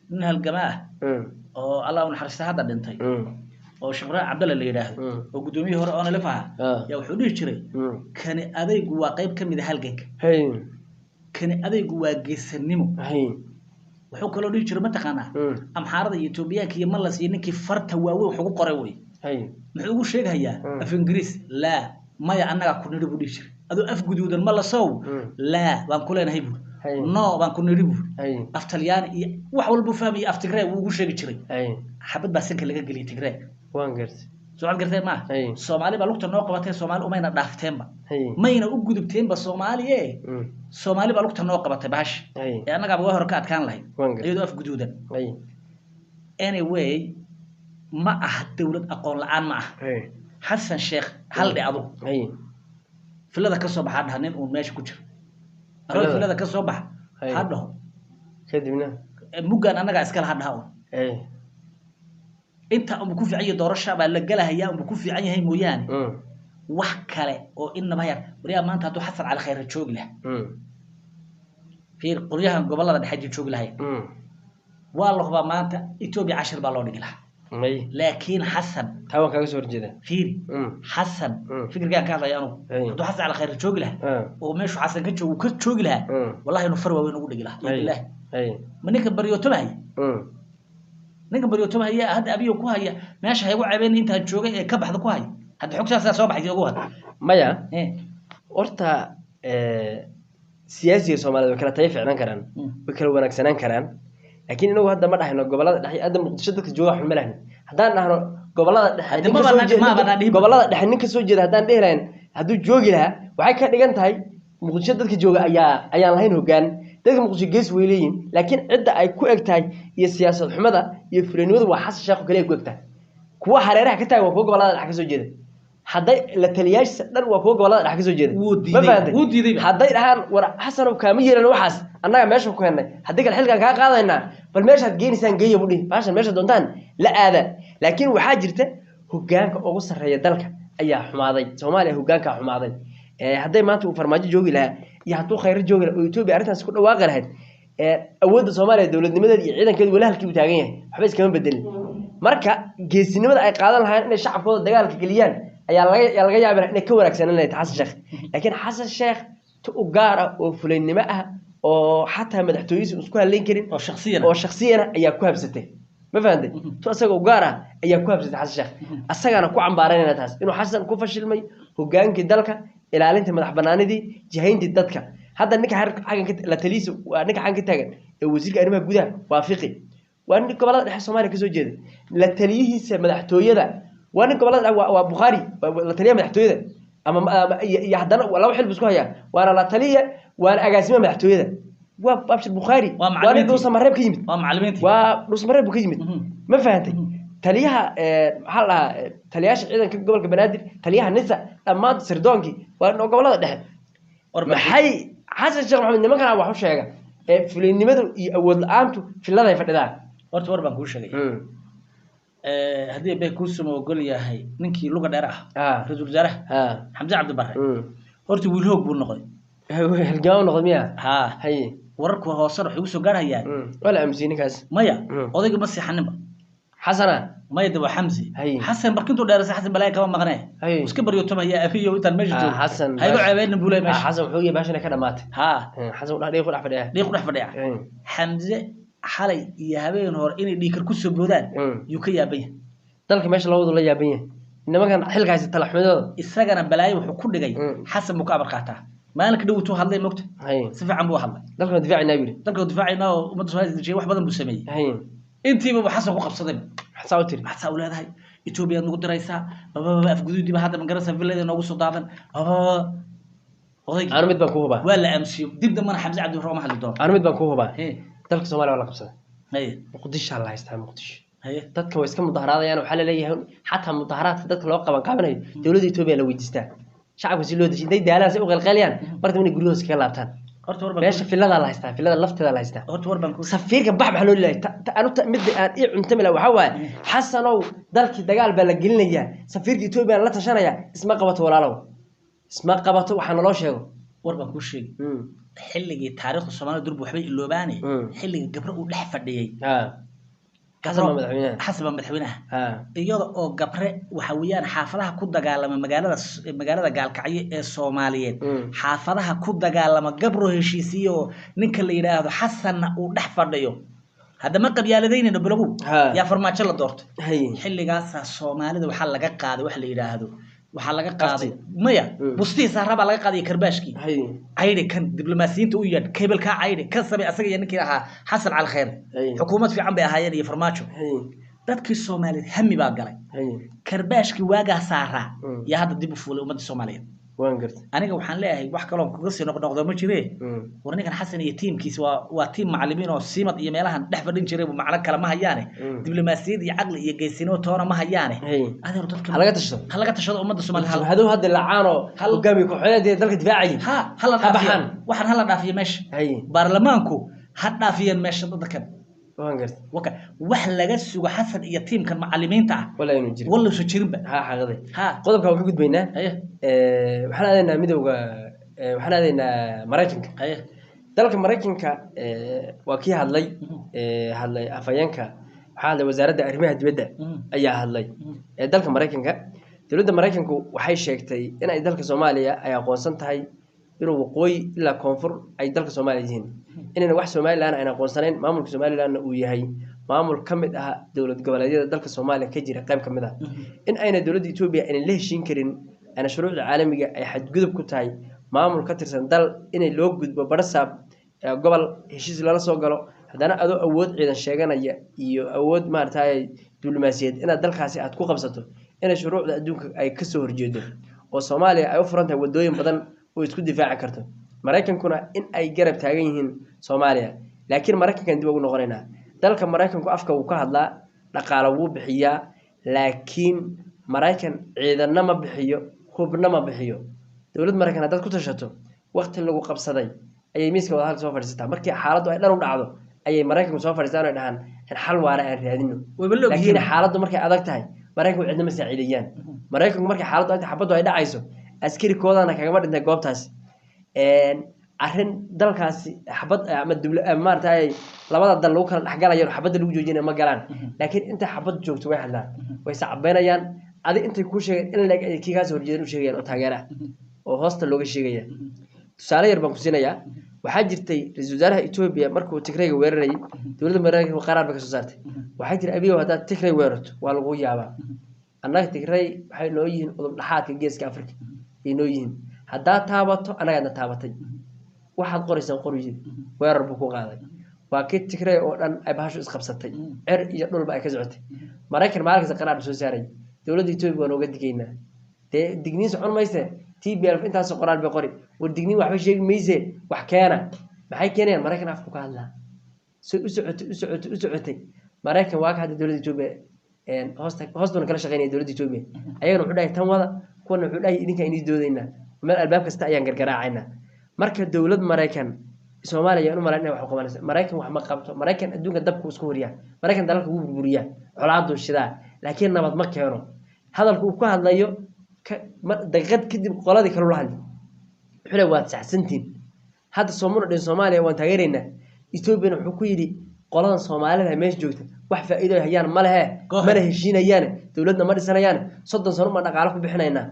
nin halgamaa oo Allah uu naxariista hadda dhintay oo Shabraan Cabdalla la yiraahdo oo gudoomiye hore oo nalafaha yaa wuxuu dhigi jiray kani adaygu waa qayb kamid ah halganka hay kani adaygu waa geesanimo hay wuxuu kala dhigi jiray mataqaana amxaarada iyo Itoobiyaanka iyo Malas iyo ninkii farta waaweyn wuxuu ku qoray way hay muxuu ugu sheegayaa af Ingiriis la maya annaga ku nidhi buu dhigi jiray adoo af guduudan Malasow la waan ku leenahay buu no baan ku nidhi buu af Talyaani iyo wax walba fahmay af Tigray uu ugu sheegi jiray xabad baa sanka laga galiyay Tigray waan gartay su'aal gartay ma Soomaali baa lugta noo qabatay Soomaali umayna dhaafteenba mayna u gudubteenba Soomaaliye Soomaali baa lugta noo qabatay baash ee annaga waa hor ka adkaan lahayd iyadoo af guduudan anyway ma ah dawlad aqoon la'aan ma ah Xasan Sheekh hal dhacdo filada ka soo baxaa nin uu meesha ku jiro filada ka soo bax hadho kadibna mugan annaga iska la hadhaw inta uu ku fiican yahay doorasho baa la galahayaa uu ku fiican yahay mooyaan wax kale oo inaba yar bariya maanta haduu Xasan Cali Khayr joog leh fiir qoriyahan gobolada dhexe joog lahay waa la hubaa maanta Itoobiya 10 baa loo dhigi lahaa laakiin Xasan tawan kaga soo horjeeda fiir Xasan fikirkan ka hadlayo haduu Xasan Cali Khayr joog leh oo meeshu Xasan ka joogi lahaa wallahi inuu far waaweyn ugu dhigi lahaa ilaahay manka bariyootobahay ninka bariyootobahay hadda abiyo ku haya meesha ay ugu caabeen inta joogay ee ka baxda ku hay hadda xogtaas soo baxay ugu wad maya horta siyaasiga Soomaaliyeed kala tay fiicnaan karaan way kala wanaagsanaan karaan laakiin inagu hadda ma dhaxayno gobolada dhexe hadda Muqdisho dadka jooga xun ma lahayn haddaan dhahno gobolada dhexe ninka soo jeeda haddaan dheerayn hadduu joogi lahaa waxay ka dhigan tahay Muqdisho dadka jooga ayaan lahayn hoggaan dadka Muqdisho gees weeyeen laakiin cidda ay ku egtahay iyo siyaasad xumada iyo fulinimadu waa Xasan Sheekh kaliya ku egtahay kuwa hareeraha ka taagan kuwa gobolada dhexe ka soo jeeda hadday la taliyaasha dhan waa kuwa gobolada dhexe ka soo jeeda ma fahanteen hadday dhahaan war Xasan oo kaama yeelan waxaas annaga meesha ku heenay haddii kale xilkan ka qaadayna bal meeshaad geenisaan geeyo budhi baashan meesha doontaan la aada laakiin waxaa jirta hoggaanka ugu sareeya dalka ayaa xumaaday Soomaaliya hoggaanka xumaaday hadday maanta uu farmaajo joogi lahaa iyo hadduu Khayr joogi lahaa oo Itoobiya arintaas ku dhawaaqi lahayd awoodda Soomaaliya dawladnimadeeda iyo ciidankeeda wala halkii uu taagan yahay waxba iskama bedelin marka geesinimada ay qaadan lahayn inay shacabkooda dagaalka galiyaan ayaa laga yaabaa inay ka wanaagsanaan lahayd Xasan Sheekh laakiin Xasan Sheekh u gaar ah oo fuleynimo ah oo xataa madaxtooyadiisa isku haleyn karin oo shakhsiyana ayaa ku habsatay ma fahanday to asaga u gaar ah ayaa ku habsatay Xasan Sheekh asagana ku cambaarayna taas inuu Xasan ku fashilmay hoggaankii dalka ilaalinta madax banaanidii jihayntii dadka hadda ninka xagan la taliisa waa ninka xagan ka taagan ee wasiirka arrimaha gudaha waafiqi waa ninka gobolada dhexe Soomaaliya ka soo jeeda la taliyihiisa madaxtooyada waa ninka gobolada waa Bukhari la taliyaha madaxtooyada ama haddana laba xil isku haya waana la taliya waana agaasima madaxtooyada waa Abshir Bukhari waa nin dhuusa mareeb ka yimid waa macallimiintii waa dhuusa mareeb ka yimid ma fahantay taliyaha maxaa la taliyaasha ciidanka gobolka Banaadir taliyaha Nisa dhammaan sirdoonkii waa gobolada dhexe maxay Xasan Sheekh Maxamed nimankan wax u sheega fulinimadu iyo awood la'aantu filada ay fadhidaan horta war baan ku sheegay hadii bay ku soo ogol yahay ninkii luga dheer ah rasuul wasaaraha Xamza Cabdi Barre horta wiil hoog buu noqday halgaan noqday miya hay wararku hoose wuxuu soo gaarayaan wala amsiinkaas maya odayga ma siixaninba حسنا ما يدبو حمزي هي حسن بركنتو دارس حسن بلاي كمان مغناه هي وسكبر يوتما يا أفيه وأنت المجد حسن هاي عيبين بولا ماشي حسن وحوي باشا كده مات ها حسن ولا يقول أحد ليه يقول أحفر يعني حمزة حالي يا هبين هور إني ديكر كسر بودان يوكي يا بيه dalka meesha loo wado la yaabanya nimankan xilkaasi talaxmadooda isagana balaayo wuxuu ku dhigay xasan mukaabir qaataa maalinka dhow tuu hadlay mogta si fiican buu hadlay dalka difaacina yiri dalka difaacina oo ummadda Soomaaliyeed dejiyay wax badan buu sameeyay intiiba uu xasan ku qabsaday xasaa u tiri xasaa u leedahay Ethiopia nagu diraysa afguduudiba hadda mangarasa villada noogu soo daadan oday aan mid baan ku hubaa waa la amsiyo dib damana Xamza Cabdi Rahmaan hadli doon aan mid baan ku hubaa dalka Soomaaliya wala qabsaday muqdisho Allah haystaa muqdisho dadka way iska mudaharaadayaan waxa la leeyahay xataa mudaharaadka dadka loo qaban qaabanayo dawladda Itoobiya la weydiistaa shacabku si loo dejin day daalaas u qalqaliyaan marka inay guriyooda ka laabtaan horta warban meesha filada la haystaa filada lafteeda la haystaa horta warban ku safiirka bax loo leeyahay anu mid aan ii cuntamila waxa waay xasanow dalkii dagaal baa la gelinayaa safiirka Itoobiya la tashanaya isma qabato walaalow isma qabato waxa naloo sheego warban ku sheeg xilligii taariikhda Soomaaliya durba waxbay iloobaanay xilligii gabra uu dhex fadhiyay حسب مدحوينها iyada oo gabre waxa weeyaan xaafadaha ku dagaalama magaalada gaalkacyo ee Soomaaliyeed xaafadaha ku dagaalama gabro heshiisiyo ninka la yiraahdo Xasan uu dhex fadhiyo hada ma qabyaaladeenina balagu ya farmaajo la doorto xilligaas Soomaalida waxa laga qaaday wax la yiraahdo waxa laga qaaday maya bustiisa raba laga qaaday karbaashki ayri kan diblomaasiyiinta u yad keebelka ayri ka sabay asaga iyo ninkii ahaa Xasan al Khair xukuumad fiican bay ahaayeen iyo farmaajo dadkii Soomaaliyeed hami baa galay karbaashki waaga saara ya hada dib u fuulay ummadda Soomaaliyeed waan gartay aniga waxaan leeyahay wax kale oo kuga sii noqdo ma jiree warninkan Xasan iyo tiimkiisa waa tiim macallimiin oo siimad iyo meelahan dhex fadhin jiray macna kala ma hayaane diblomaasiyad iyo aqli iyo geesinimo toona ma hayaane adeer dadka halaga tashado ummadda Soomaaliyeed haduu hadda lacaano hogaamiye ku xidhay dalka difaacay hala dhaafiyaan waxaan hala dhaafiyo meesha baarlamaanku ha dhaafiyeen meesha dadkan waan gartay wax laga sugo Xasan iyo tiimkan macallimiinta ah wala soo jirinba xaqaday qodobka waxaan ku gudbaynaa waxaan aadeynaa midowga waxaan aadeynaa Mareykanka dalka Mareykanka waa kii hadlay afayeenka waxa hadlay wasaaradda arrimaha dibadda ayaa hadlay dalka Mareykanka dawladda Mareykanku waxay sheegtay in ay dalka Soomaaliya ay aqoonsan tahay inuu waqooyi ilaa koonfur ay dalka Soomaaliya yihiin inayna wax Soomaaliland ayna aqoonsanayn maamulka Soomaaliland uu yahay maamul kamid ah dawlad goboleedyada dalka Soomaaliya ka jira qayb kamid ah in ayna dawladda Itoobiya in la heshiin karin ana shuruucda caalamiga ay xadgudub ku tahay maamul ka tirsan dal inay loo gudbo barsaab gobol heshiis lala soo galo hadana adoo awood ciidan sheeganaya iyo awood maartay diblomaasiyad in dalkaasi aad ku qabsato in shuruucda adduunka ay ka soo horjeedo oo Soomaaliya ay u furantahay wadooyin badan oo isku difaaci karto Mareykankuna in ay garab taagan yihiin Soomaaliya laakiin Mareykanka dib ugu noqonayna dalka Mareykanku afka uu ka hadlaa dhaqaale uu bixiyaa laakiin Mareykan ciidanna ma bixiyo hubna ma bixiyo dawlad Mareykan dad ku tashato waqti lagu qabsaday ayay miiska wada hal soo fadhiistaa markii xaaladdu ay dhan u dhacdo ayay Mareykanku soo fadhiistaan oo dhahan in xal waara aan raadino laakiin xaaladdu markay adag tahay Mareykanku cidna ma saaciidayaan Mareykanku markay xaaladdu ay xabadu ay dhacayso askari koodana kaga dhintay goobtaas arrin dalkaasi xabad ama maartay labada dal lagu kala dhaxgalayo xabada lagu joojinayo ma galaan laakiin inta xabad joogto way hadlaan way sacabeynayaan adi intay ku sheegeen in leeg ay kiiga soo horjeedin u sheegayaan oo taageera oo hoosta looga sheegaya tusaale yar baan ku siinayaa waxaa jirtay ra'iisul wasaaraha Itoobiya markuu Tigrayga weeraray dawladda Mareykanka qaraar bay ka soo saartay waxay tiri abiyo hada Tigray weerarto waa lagu yaabaa annaga Tigray waxay noo yihiin udub dhaxaadka geeska Afrika ay noo yihiin hadaa taabato anaga taabatay waxaad qoraysan qoriyay weerar buu ku qaaday waa kii Tigray oo dhan ay bahasho isqabsatay cir iyo dhulba ay ka socotay Mareykan maalinka qaraar soo saaray dawladda Itoobiya waa looga digaynaa digniin socon mayse TPLF intaas qoraal bay qori war digniin waxba sheegi mayse wax keena maxay keenayaan Mareykan afku ka hadlaa soo u socotay Mareykan waa ka hadda dawladda Itoobiya hoosta kala shaqeynaya dawladda Itoobiya ayagana wuxuu dhahay tan wada kuna wuxuu dhahay idinka inii doodayna meel albaab kasta ayaan gargaraacayna marka dawlad Mareykan Soomaaliya inuu malayna wax u qabanaysa Mareykan wax ma qabto Mareykan adduunka dabku isku horiya Mareykan dalka uu burburiya colaadu shidaa laakiin nabad ma keeno hadalku uu ku hadlayo daqiiqad kadib qoladii kale la hadlay wuxuu waad saxsantiin hadda Soomaaliya waan taageeraynaa Itoobiya wuxuu ku yiri qoladan Soomaalida meesha joogta wax faa'iido hayaan ma lehe mana heshiinayaan dawladna ma dhisanayaan 30 sano ma dhaqaale ku bixinaynaa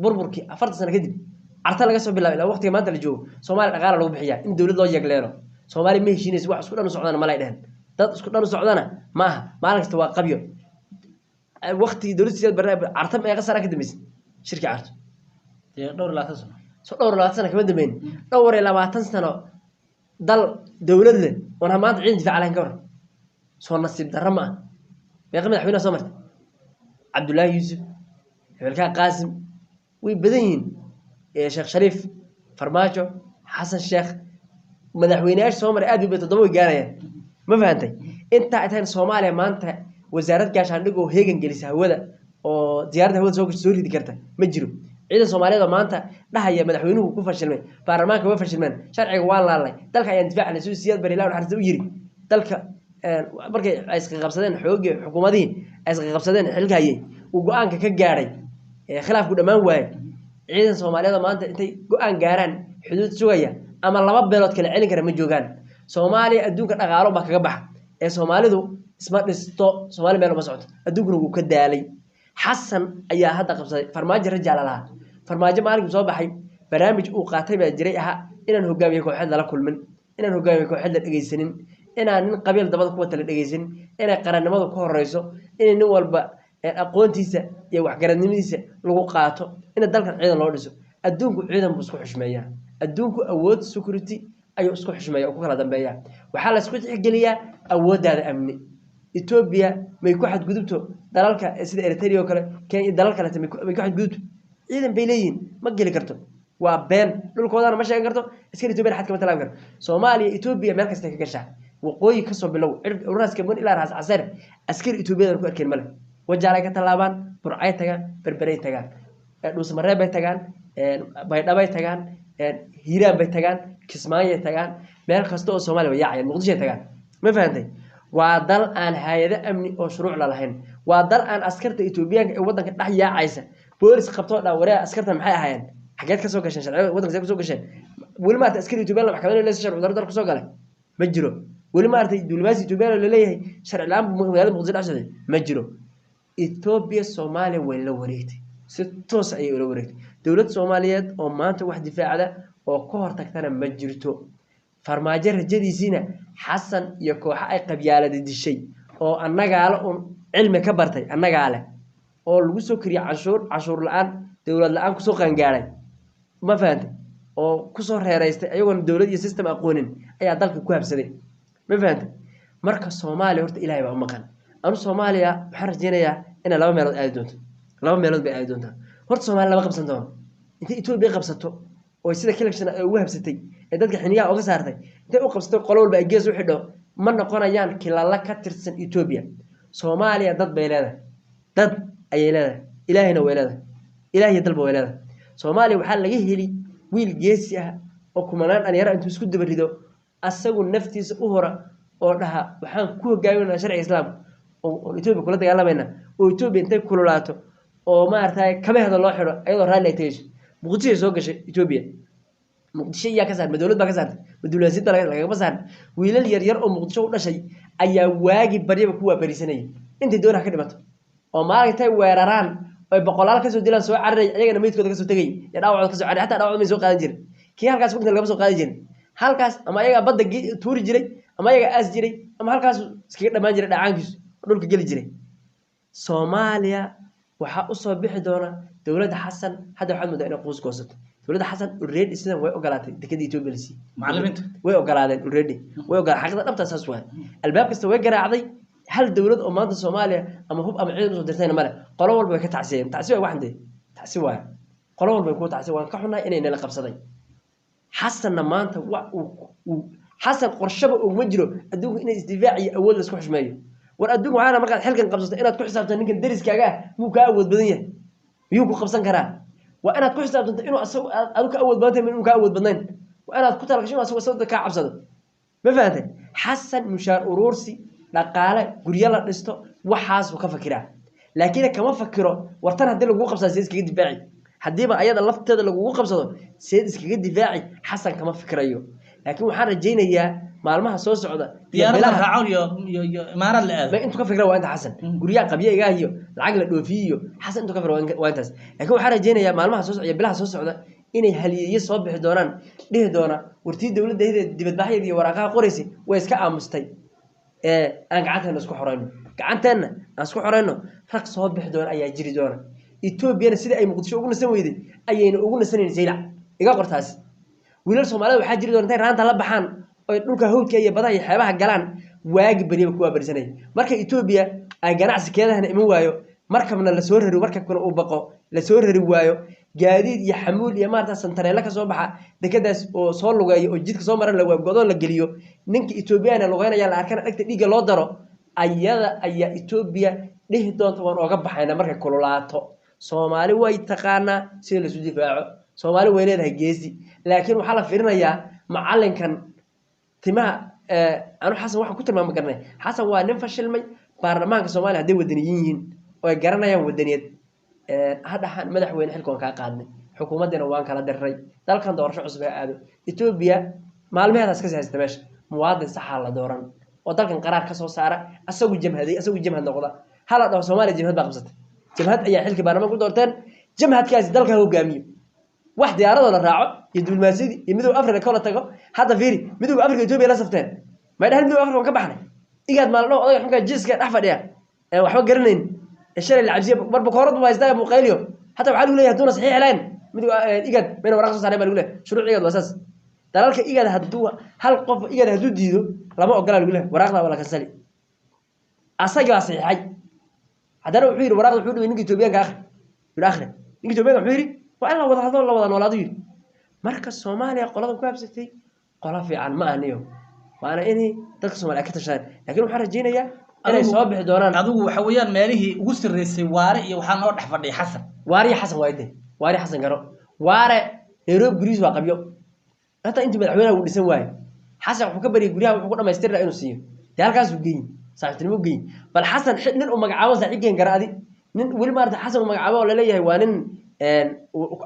burburkii 40 sano kadib arta laga soo bilaabay ilaa waqtiga maanta la joogo Soomaali dhaqaale lagu bixiyaa in dawlad loo yagleelo Soomaali ma heshiinayso wax isku dhan u socdaan ma leeyahay dad isku dhan u socdana maaha maalin kasta waa qabyo waqti dawladda barnaamij arta meeqa sano ka dambeysay shirka arta dhowr 20 sano dhowr 20 sano kama dambeyn dhowr 20 sano dal dawlad leh oo maanta ciidan difaac lahayn ka war soo nasiib darro ma meeqa madaxweynaha soo martay Cabdullaahi Yuusuf hebelka Qaasim way badan yihiin Sheekh Shariif Farmaajo Xasan Sheekh madaxweynayaasha soo maray aad bay toddoba way gaarayaan ma fahantay inta ay tahay Soomaaliya maanta wasaaradda gaashaandhig oo heegan gelisa hawada oo diyaaradda hawada soo ridi karta ma jiro ciidan Soomaaliyeed maanta dhahaya madaxweynuhu ku fashilmay baarlamaanka waa fashilmeen sharciga waa laalay dalka ayaan difaacanay soo siyad bari ilaa xarta u yiri dalka markay ay iska qabsadeen xoogga xukuumadii ay iska qabsadeen xilka hayay uu go'aanka ka gaaray khilaafku dhamaan waayay ciidan Soomaaliyeed maanta intay go'aan gaaraan xuduud sugaya ama laba beelood kala celin kara ma joogaan Soomaaliya adduunka dhaqaalo ba kaga bax Soomaalidu isma dhisto Soomaali meel ma socoto adduunkuna uu ka daalay Xasan ayaa hadda qabsaday Farmaajo rajaal laha Farmaajo maalintii soo baxay barnaamij uu qaatay baa jiray aha inaan hogaamiye kooxda la kulmin inaan hogaamiye kooxda la dhageysanin inaan nin qabiil dabada ku wata la dhageysan inay qarannimadu ku horeyso in nin walba aqoontiisa iyo waxgaradnimadiisa lagu qaato in dalkan ciidan loo dhiso adduunku ciidan buu isku xushmeeyaa adduunku awood security ayuu isku xushmeeyaa oo ku kala dambeeyaa waxa la isku tixgeliyaa awoodada amni Ethiopia may ku xadgudubto dalalka sida Eritrea oo kale Kenya dalal kale may ku xadgudubto ciidan bay leeyihiin ma gali karto waa been dhulkoodana ma sheegan karto iska Ethiopia xad kama talaaban karto Soomaaliya Ethiopia meel kasta ka gashaa waqooyi ka soo bilow uraaska mon ilaa raas casar askari Ethiopia ku arkeen male wajaalay ka talaabaan burcay tagaan berberay tagaan dhuusmareey bay tagaan baydhabo tagaan hiiraan bay tagaan kismaayo tagaan meel kasta oo Soomaaliya yaacayaan muqdisho tagaan ma fahantay waa dal aan hay'ado amni oo shuruuc la lahayn waa dal aan askarta Ethiopia ee wadanka dhex yaacaysa boolis qabto dhawareey askarta maxay ahaayeen xageed ka soo gashay sharciga wadanka ka soo gashay wali ma artay askari Ethiopia la maxkamadda la sharci darro ku soo galay ma jiro wali ma artay dawladda Ethiopia la leeyahay sharci la'aan magaalada muqdisho dhexdeeda ma jiro Ethiopia Soomaaliya way la wareegtay si toos ay ula wareegtay dawladda Soomaaliyeed oo maanta wax difaacada oo ka hortagtana ma jirto Farmaajo rajadiisina Xasan iyo kooxa ay qabyaalada dishay oo annagaala cilmi ka bartay annagaala oo lagu soo kariyo cashuur la'aan dawlad la'aan ku soo qangaaray ma fahantay oo ku soo reereystay ayagoon dawlad iyo system aqoonin ayaa dalka ku habsaday ma fahantay marka Soomaaliya horta Ilaahay baa u maqan anu Soomaaliya waxaan rajaynayaa in laba meelood ay doonto laba meelood bay ay doontaa horta Soomaaliya laba qabsan doono inta Ethiopia qabsato oo sida kalekshan ay ugu habsatay ee dadka xiniyaha uga saartay intay u qabsato qolo walba ay gees u xidho ma noqonayaan kilala ka tirsan Ethiopia Soomaaliya dad bay leedahay dad ay leedahay Ilaahina way leedahay Ilaahay dalba way leedahay Soomaaliya waxa laga heli wiil geesi ah oo kumanaan dhalinyaro intuu isku dabarido asagu naftiisa u hora oo dhaha waxaan ku hogaaminaa sharciga Islaamka oo Ethiopia kula dagaalamayna oo Ethiopia intay kululaato oo ma artay kabeehda loo xiro ayadoo raali ay tahay muqdisho soo gashay Ethiopia muqdisho yaa ka saar madawlad baa ka saartay madawladda laga saar wiilal yar yar oo muqdisho u dhashay ayaa waagi bariyaba kuwa barisanay intii doona ka dhimato oo maalintii weeraraan ay boqolaal ka soo dilaan soo cararay ayagana meedkooda ka soo tagay ee dhaawacooda ka soo cararay hatta dhaawacooda soo qaadan jiray kii halkaas ku laga soo qaadan jiray halkaas ama ayaga badda tuuri jiray ama ayaga aas jiray ama halkaas iskaga dhamaan jiray dhacaankiisu dhulka gali jiray Soomaaliya waxa u soo bixi doona dawladda Xasan hadda waxaad moodaa inay qoys goosato dawladda Xasan already sidan way ogolaatay dekada Ethiopia lisi macallimiinta way ogolaadeen already way ogolaad xaqada dhabta saas waay albaab kasta way garaacday hal dawlad oo maanta Soomaaliya ama hub ama ciidan soo dirtayna male qolo walba way ka tacsiyeen tacsiyo waxande tacsiyo waay qolo walba ku tacsiyo waan ka xunahay inay nala qabsaday Xasanna maanta Xasan qorshaba oo ma jiro adduunku inay isdifaac iyo awood la isku xushmeeyo war adduunku waxaana markaad xilkan qabsato inaad ku xisaabtan ninkan dariskaaga muu ka awood badan yahay miyuu ku qabsan karaa waa inaad ku xisaabtanto inuu asagu aad ka awood badan tahay inuu ka awood badnayn waa inaad ku talakasho asagu soo ka cabsado ma fahantay Xasan mushaar urursi dhaqaale guryo la dhisto waxaas uu ka fakiraa laakiin kama fakiro wartan hadii lagu qabsado si iskaga difaaci hadiiba ayada lafteeda lagu qabsado si iskaga difaaci Xasan kama fikirayo laakiin waxaan rajaynayaa maalmaha soo socda diyaarada raacon iyo imaarad la aado ma intuu ka fikra waa inta xasan guriga qabiyaga iyo lacag la dhoofiyo xasan intuu ka fikra waa intaas laakiin waxaan rajaynayaa maalmaha soo socda bilaha soo socda inay haliyeeye soo bixi doonaan dhihi doona wartii dawladda dibadbaxyada iyo waraaqaha qoraysay way iska aamustay aan gacanteena isku xoreyno gacanteena aan isku xoreyno rag soo bixi doona ayaa jiri doona Etoobiyana sida ay Muqdisho ugu nasan weyday ayayna ugu nasaneen Saylac iga qortaas wiilal Soomaaliyeed waxaa jiri doona intay raanta la baxaan oo dhulka hawdka iyo badaha iyo xeebaha galaan waagi bariba kuwa barisanay marka Etoobiya ay ganacsi keedahana iman waayo markabna la soo rari markabkuna uu baqo la soo rari waayo gaadiid iyo xamuul iyo maarta santareela ka soo baxa dekadaas oo soo lugayo oo jidka soo maran la go'doon la geliyo ninka Etoobiyana lugaynaya la arkana dhagta dhiga loo daro ayada ayaa Etoobiya dhihi doonta waan oga baxayna marka kululaato Soomaali way taqaanaa si la isu difaaco Soomaali way leedahay geesi laakiin waxa la fiirinayaa macalinkan timaha anu xasan waxa ku tilmaami karnay xasan waa nin fashilmay baarlamaanka Soomaaliya haday wadaniyiin yihiin oo ay garanayaan wadaniyad hadhahan madaxweyne xilkoon ka qaadnay xukuumadina waan kala diray dalkan doorasho cusub ay aado Etoobiya maalmeedaas ka saaysta meesha muwaadin sax la dooran oo dalkan qaraar ka soo saara asagu jamhad noqda hala dhaw Soomaaliya jamhad baa qabsatay jamhad ayaa xilka baarlamaanka ku doorteen jamhadkaasi dalka hogaamiyo wax diyaarado la raaco iyo dulmaasidi iyo midowga Afrika kala tago hadda fiiri midowga Afrika Etoobiya la safteen ma dhahan midowga Afrika ka baxnay igaad maalmo oday xunka jiiska dhax fadhiya waxba garanayn الشارع العبسية بربك هرب ما يستاهل مقايليو حتى وحلو ليه هدونا صحيح الآن مدو إيجاد بين ورقة صار يبغى يقوله شروع إيجاد وأساس دلالك إيجاد هدوه هل قف إيجاد هدو ديدو لما أقول يقوله ورقة ولا كسلي أصلا صحيح حي هذا لو حير ورقة حير وينك توبيان كآخر في الآخر إنك توبيان حيري وأنا وضع هذول الله وضع ولا ضير مركز الصومالي قلنا كوابستي قلا في عن ما أنيو وأنا إني تقسم على كتشان لكن محرج جينا يا inay soo bixi doonaan adigu waxa weeyaan meelihii ugu sirreysay waare iyo waxaan noo dhex fadhiyay xasan waari xasan garo waare Nairobi guriis waa qabyo hata intii madaxweynaha uu dhisan waayay xasan wuxuu ka bari guriyaha wuxuu ku dhameystirnaa inuu siiyo halkaas uu geeyay saaxiibtinimo geeyay bal xasan nin uu magacaabo saaxiibkeen garaadi nin wali maarta xasan uu magacaabo la leeyahay waa nin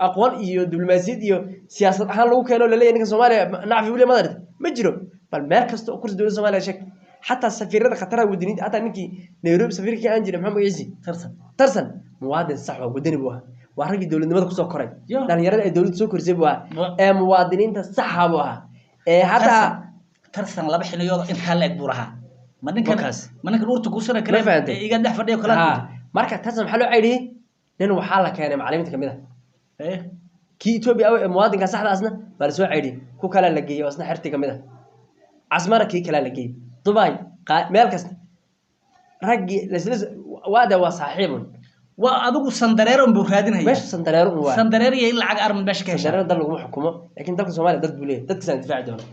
aqoon iyo diblomaasiyad iyo siyaasad ahaan lagu keeno la leeyahay ninka Soomaaliya nacfi wali madarta ma jiro bal meel kasta oo kursi dawladda Soomaaliya sheeg حتى السفير هذا خطره ودني حتى نكي نيروبي سفير كي أنجي محمد عيسي ترسن مواد صح ودني بوها وهرجي دولة نمط كسر كوري لأن يرى الدولة سكر زبوها موادين تصح بوها حتى ترسن لا بحنا يلا إنت هلا يكبرها ما نك نور تقصنا كلام يقعد نحفر ده كلام مركز ترسن حلو عيني لأنه حالة كان معلمين كمده كي توبي أو موادين كصح أصلا برسوا عيني كو كلا لقيه أصلا حرتي كمده عزمرة كي كلا لقيه دبي مالكس رجي لسلس وهذا وصاحب وأدوك سندريرهم بوخادين هي مش سندريرهم سندرير يلا عق أرم باش كهش سندرير ده اللي حكومة لكن ده الصومالي ده بوليه ده كسان دفاع دونه